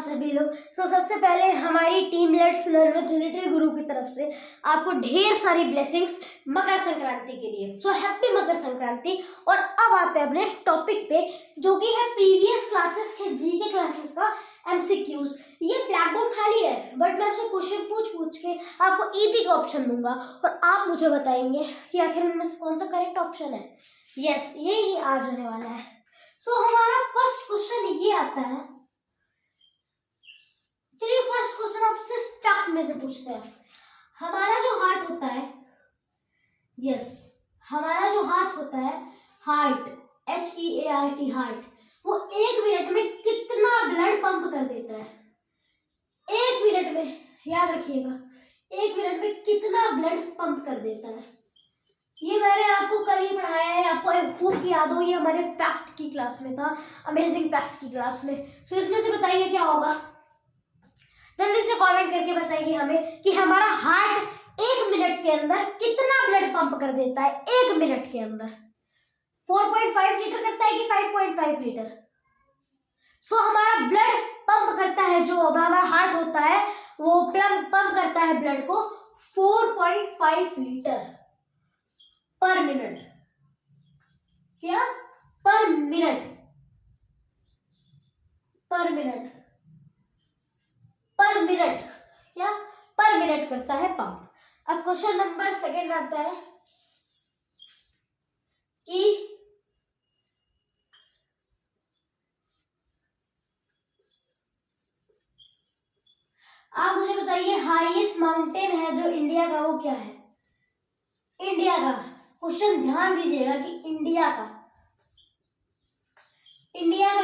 आप सभी लोग। सबसे पहले हमारी team let's learn with little गुरु की तरफ से आपको ढेर सारी ब्लेसिंग्स मकर संक्रांति के लिए। So happy Makar Sankranti. और अब आते हैं अपने टॉपिक पे, जो कि है प्रीवियस क्लासेस के जी के क्लासेस का एमसीक्यूज। ये ब्लैक बोर्ड खाली है, बट मैं आपसे क्वेश्चन पूछ के आपको ईपी का ऑप्शन दूंगा और आप मुझे बताएंगे कि आखिर इनमें से कौन सा करेक्ट ऑप्शन है। यस, यही आज होने वाला है। सो हमारा फर्स्ट क्वेश्चन ये आता है। चलिए फर्स्ट क्वेश्चन आपसे फैक्ट में से पूछते हैं। हमारा जो हार्ट होता है, यस, हमारा जो हाथ होता है, हार्ट, HEART, हार्ट, वो 1 मिनट में कितना ब्लड पंप कर देता है? 1 मिनट में, याद रखिएगा, 1 मिनट में कितना ब्लड पंप कर देता है? ये मैंने आपको कल ही पढ़ाया है, आपको खूब याद हो, ये हमारे फैक्ट की क्लास में था, अमेजिंग फैक्ट की क्लास में। सो इसमें से बताइए क्या होगा, जल्दी से कमेंट करके बताइए हमें कि हमारा हार्ट 1 मिनट के अंदर कितना ब्लड पंप कर देता है। 1 मिनट के अंदर 4.5 लीटर करता है कि 5.5 लीटर? सो हमारा ब्लड पंप करता है, जो हमारा हार्ट होता है वो पंप करता है ब्लड को 4.5 लीटर पर मिनट। क्या? पर मिनट, पर मिनट, पर मिनट, क्या? पर मिनट करता है पंप। अब क्वेश्चन नंबर 2 आता है कि आप मुझे बताइए हाईएस्ट माउंटेन है जो इंडिया का, वो क्या है? इंडिया का क्वेश्चन ध्यान दीजिएगा कि इंडिया का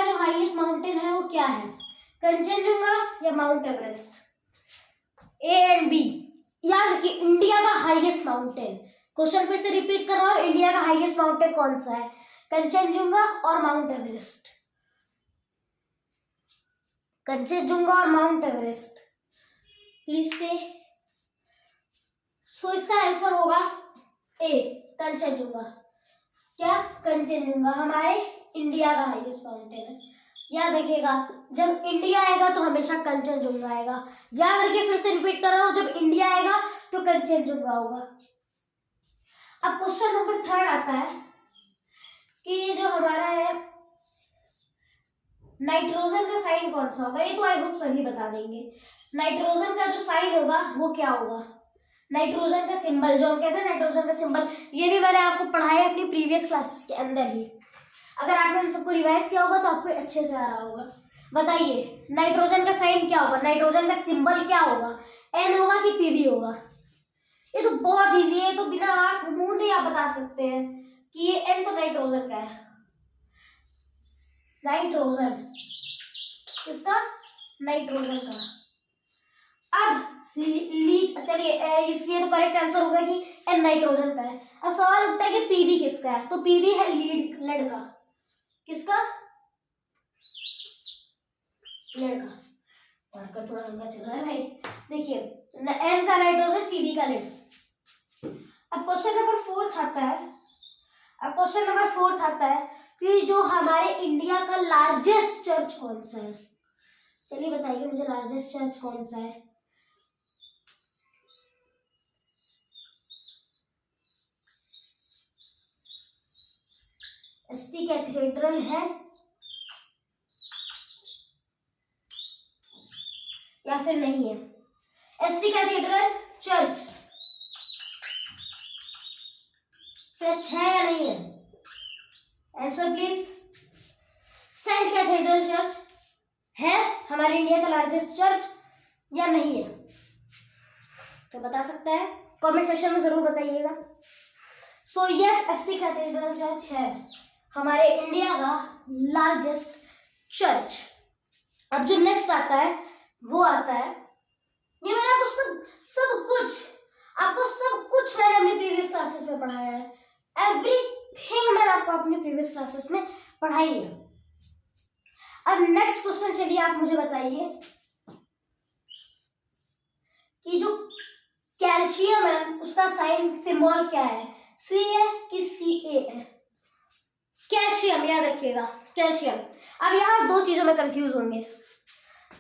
जो हाईएस्ट माउंटेन है वो क्या है? कंचनजंगा या Mount Everest? A and B. याद रखिए, इंडिया का हाईएस्ट माउंटेन, क्वेश्चन फिर से रिपीट कर रहा हूं, इंडिया का हाईएस्ट माउंटेन कौन सा है? कंचनजंगा और माउंट एवरेस्ट? कंचनजंगा और माउंट एवरेस्ट, प्लीज से। सो इसका आंसर होगा ए, कंचनजंगा। क्या? कंचनजंगा हमारे इंडिया का हाईएस्ट माउंटेन है। याद रखिएगा, जब इंडिया आएगा तो हमेशा कंचनजंगा आएगा। याद रखिए, फिर से रिपीट कर रहा हूं, जब इंडिया आएगा तो कंचनजंगा होगा। अब क्वेश्चन नंबर 3 आता है कि जो हमारा है नाइट्रोजन का साइन कौन सा होगा? ये तो आई होप सभी बता देंगे। नाइट्रोजन का जो साइन होगा वो क्या होगा? नाइट्रोजन का सिंबल, जो हम कहते हैं नाइट्रोजन का सिंबल, ये भी मैंने आपको पढ़ाया है अपनी प्रीवियस क्लासेस के अंदर ही। अगर आपने उन सबको रिवाइज किया होगा तो आपको अच्छे से आ रहा होगा। बताइए नाइट्रोजन का साइन क्या होगा, नाइट्रोजन का सिंबल क्या होगा? N होगा कि PB होगा? ये तो बहुत इजी है, तो बिना आंख मूंदे आप बता सकते हैं कि ये N तो नाइट्रोजन का है। नाइट्रोजन, किसका? नाइट्रोजन का। अब चलिए, इसलिए तो करेक्ट आंसर होगा कि N नाइट्रोजन का है। अब सवाल उठता है कि PB किसका है, तो PB है लीड का। किसका? लीड का। मार्कर थोड़ा गंदा चल रहा है भाई। देखिए, N का नाइट्रोजन, PB का लीड। अब क्वेश्चन नंबर 4 आता है कि जो हमारे इंडिया का लार्जेस्ट चर्च कौन सा है? चलिए बताइए मुझे, लार्जेस्ट चर्च कौन सा है? एसटी कैथेड्रल है या फिर नहीं है? एसटी कैथेड्रल चर्च है या नहीं है? Answer please. Saint cathedral church है हमारे इंडिया का लार्जेस्ट चर्च या नहीं है? तो बता सकता है, कमेंट सेक्शन में जरूर बताइएगा। So yes, ST cathedral church है हमारे इंडिया का लार्जेस्ट चर्च। अब जो नेक्स्ट आता है वो आता है, ये मैंने आपको सब कुछ मैंने अपनी प्रीवियस क्लासेस में पढ़ाया है। एवरीथिंग मैंने आपको अपनी प्रीवियस क्लासेस में पढ़ाई है। अब नेक्स्ट क्वेश्चन, चलिए आप मुझे बताइए कि जो कैल्शियम है उसका साइन सिंबल क्या है? C है कि CA है? कैल्शियम, याद रखिएगा कैल्शियम। अब यहाँ 2 चीजों में कंफ्यूज होंगे।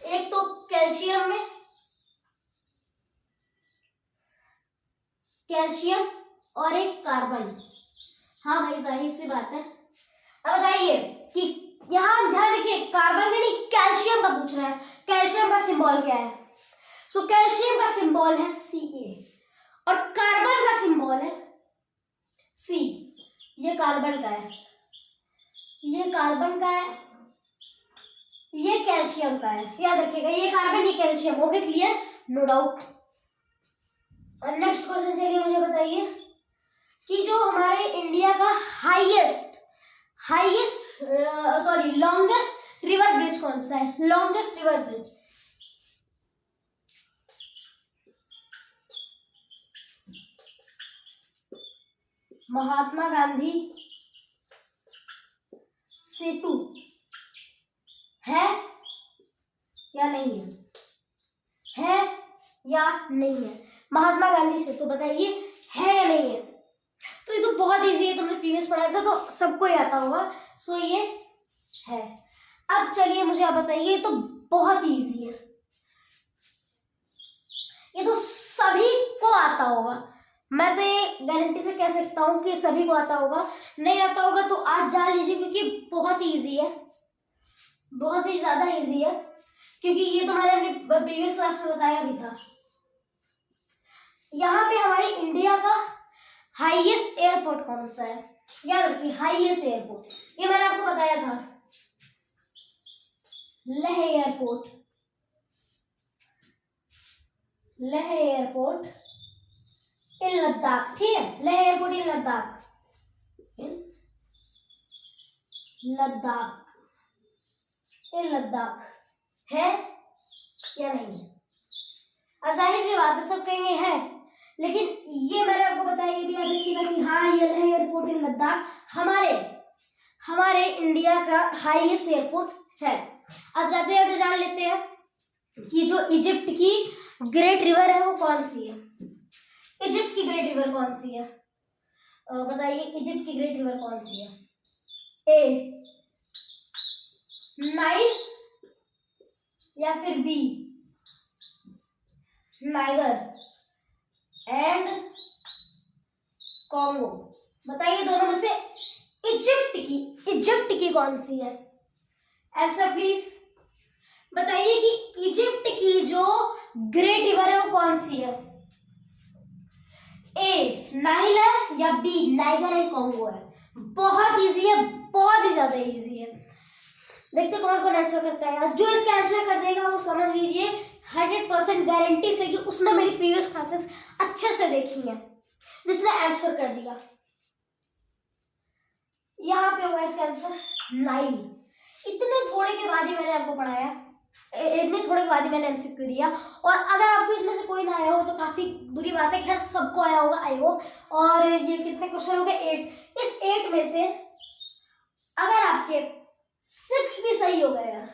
एक तो कैल्शियम में, कैल्शियम और एक कार्बन। हाँ भाई जाहिर सी बात है। अब बताइए कि यहाँ ध्यान रखिए, कार्बन का नहीं कैल्शियम का पूछ रहा है। कैल्शियम का सिंबल क्या है? सो कैल्शियम का सिंबल है Ca और कार्बन का सिंबल है C। ये कार्बन का है, ये कार्बन का है, ये कैल्शियम का है। याद रखिएगा, ये कार्बन ये calcium. Okay clear, no doubt. और नेक्स्ट क्वेश्चन चलिए मुझे बताइए कि जो हमारे इंडिया का लॉन्गेस्ट रिवर ब्रिज कौन सा है? Longest river bridge, Mahatma Gandhi सेतु है या नहीं है? है या नहीं है? महात्मा गांधी सेतु बताइए है या नहीं है? तो ये तो बहुत इजी है, तुमने प्रीवियस पढ़ा था तो सबको ही आता होगा। सो ये है। अब चलिए मुझे आप बताइए, ये तो बहुत इजी है, ये तो सभी को आता होगा। मैं तो ये गारंटी से कह सकता हूँ कि सभी को आता होगा। नहीं आता होगा तो आज जान लीजिए, क्योंकि बहुत ही इजी है, बहुत ही ज्यादा इजी है, क्योंकि ये तो हमने प्रीवियस क्लास में बताया भी था। यहाँ पे हमारे इंडिया का हाईएस्ट एयरपोर्ट कौन सा है? याद रखिए, हाईएस्ट एयरपोर्ट, ये मैंने आपको बताया था, लेह एयरपोर्ट। लेह एयरपोर्ट इन लद्दाख, ठीक है, लेह एयरपोर्ट इन लद्दाख, इन लद्दाख है या नहीं है? अब जाहिर सी बात है सब कहेंगे है, लेकिन ये मैंने आपको बताया, ये भी याद रखिएगा कि हाँ ये लेह एयरपोर्ट इन लद्दाख हमारे इंडिया का हाईएस्ट एयरपोर्ट है। अब जाते जाते जान लेते हैं कि जो इजिप्ट की ग्रेट रिवर है वो कौन सी है? इजिप्ट की ग्रेट रिवर कौन सी है? बताइए, इजिप्ट की ग्रेट रिवर कौन सी है? ए नाइल या फिर बी नाइगर एंड कॉन्गो? बताइए दोनों में से इजिप्ट की कौन सी है? आंसर प्लीज बताइए कि इजिप्ट की जो ग्रेट रिवर है वो कौन सी है? ए नाइल है या बी नाइगर एंड कॉन्गो है? बहुत इजी है, बहुत ही ज्यादा इजी है। देखते कौन कौन आंसर करता है यार। जो इसका आंसर कर देगा वो समझ लीजिए 100% गारंटी से कि उसने मेरी प्रीवियस क्लासेस अच्छे से देखी है। जिसने आंसर कर दिया, यहाँ पे होगा इसका आंसर नाइल। इतने थोड़े के बाद ही मैंने आपको पढ़ाया, इतने थोड़े के बाद ही मैंने एमसीक्यू दिया। और अगर आपको इसमें से कोई ना आया हो तो काफी बुरी बात है, खैर सबको आया होगा आई होप। और ये कितने क्वेश्चन हो गए? 8। इस 8 में से अगर आपके 6 भी सही हो गए,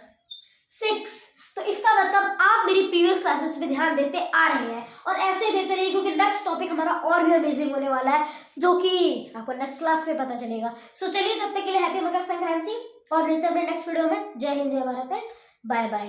6, तो इसका मतलब आप मेरी प्रीवियस क्लासेस में ध्यान देते आ रहे हैं और ऐसे ही देते रहिए, क्योंकि नेक्स्ट टॉपिक हमारा और भी अमेजिंग होने वाला है, जो कि आपको नेक्स्ट क्लास में पता चलेगा। सो चलिए, तब तक के लिए हैप्पी मकर संक्रांति और मिलते हैं अपने नेक्स्ट वीडियो में। जय हिंद, जय भारत, बाय बाय।